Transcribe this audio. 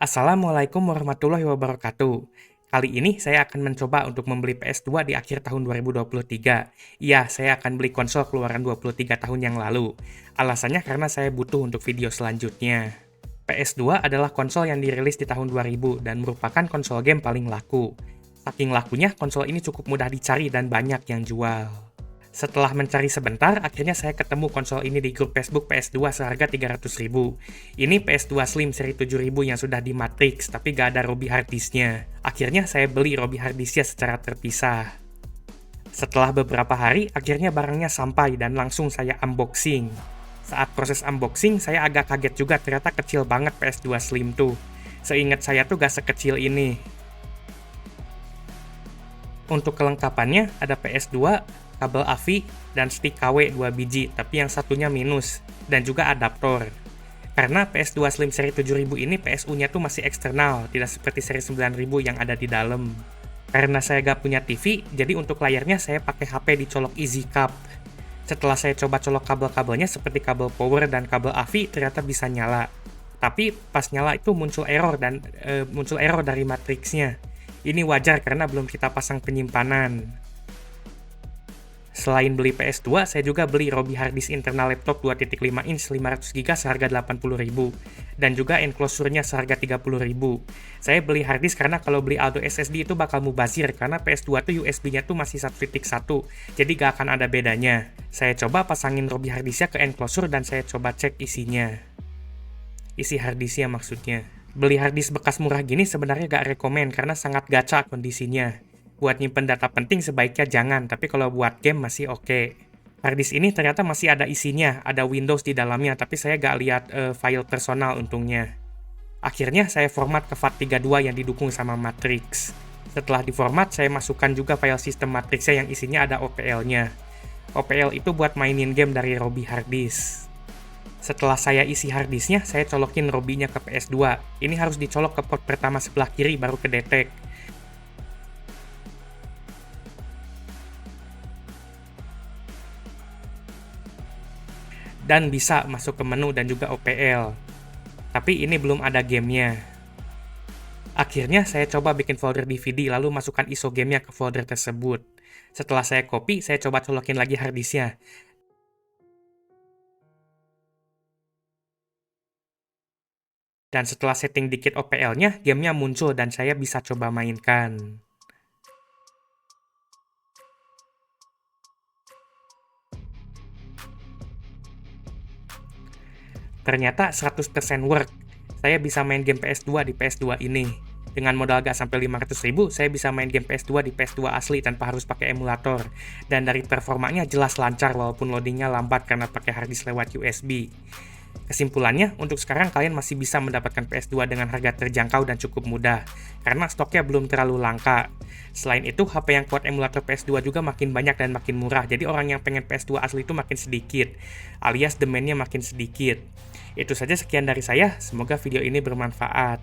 Assalamualaikum warahmatullahi wabarakatuh. Kali ini saya akan mencoba untuk membeli PS2 di akhir tahun 2023. Iya, saya akan beli konsol keluaran 23 tahun yang lalu. Alasannya karena saya butuh untuk video selanjutnya. PS2 adalah konsol yang dirilis di tahun 2000 dan merupakan konsol game paling laku. Saking lakunya, konsol ini cukup mudah dicari dan banyak yang jual. Setelah mencari sebentar, akhirnya saya ketemu konsol ini di grup Facebook PS2 seharga 300.000. Ini PS2 Slim seri 7000 yang sudah di matrix, tapi gak ada Robi harddisknya. Akhirnya saya beli Robi harddisknya secara terpisah. Setelah beberapa hari, akhirnya barangnya sampai dan langsung saya unboxing. Saat proses unboxing, saya agak kaget juga ternyata kecil banget PS2 Slim tuh. Seingat saya tuh gak sekecil ini. Untuk kelengkapannya, ada PS2, kabel AVI, dan stick KW 2 biji, tapi yang satunya minus, dan juga adaptor. Karena PS2 Slim seri 7000 ini PSU-nya tuh masih eksternal, tidak seperti seri 9000 yang ada di dalam. Karena saya gak punya TV, jadi untuk layarnya saya pakai HP dicolok Easy Cup. Setelah saya coba colok kabel-kabelnya seperti kabel power dan kabel AVI, ternyata bisa nyala. Tapi pas nyala itu muncul error dari matriksnya. Ini wajar karena belum kita pasang penyimpanan. Selain beli PS2, saya juga beli Robi harddisk internal laptop 2.5 inch 500GB seharga 80.000 dan juga enclosure-nya seharga 30.000. Saya beli harddisk karena kalau beli Aldo SSD itu bakal mubazir karena PS2 tuh USB-nya tuh masih 1.1, jadi gak akan ada bedanya. Saya coba pasangin Robi harddisknya ke enclosure dan saya coba cek isinya. Isi harddisknya maksudnya. Beli harddisk bekas murah gini sebenarnya gak rekomen karena sangat gacha kondisinya. Buat nyimpen data penting sebaiknya jangan, tapi kalau buat game masih oke. Harddisk ini ternyata masih ada isinya, ada Windows di dalamnya, tapi saya gak lihat file personal untungnya. Akhirnya saya format ke FAT32 yang didukung sama Matrix. Setelah diformat, saya masukkan juga file sistem Matrixnya yang isinya ada OPL-nya. OPL itu buat mainin game dari Robi harddisk. Setelah saya isi harddisknya, saya colokin Robinya ke PS2. Ini harus dicolok ke port pertama sebelah kiri baru kedetek. Dan bisa masuk ke menu dan juga OPL. Tapi ini belum ada gamenya. Akhirnya saya coba bikin folder DVD lalu masukkan ISO gamenya ke folder tersebut. Setelah saya copy, saya coba colokin lagi harddisknya. Dan setelah setting dikit OPL-nya, gamenya muncul dan saya bisa coba mainkan. Ternyata 100% work. Saya bisa main game PS2 di PS2 ini. Dengan modal gak sampai 500.000, saya bisa main game PS2 di PS2 asli tanpa harus pakai emulator. Dan dari performanya jelas lancar walaupun loadingnya lambat karena pakai harddisk lewat USB. Kesimpulannya, untuk sekarang kalian masih bisa mendapatkan PS2 dengan harga terjangkau dan cukup mudah, karena stoknya belum terlalu langka. Selain itu, HP yang kuat emulator PS2 juga makin banyak dan makin murah, jadi orang yang pengen PS2 asli itu makin sedikit, alias demand-nya makin sedikit. Itu saja sekian dari saya, semoga video ini bermanfaat.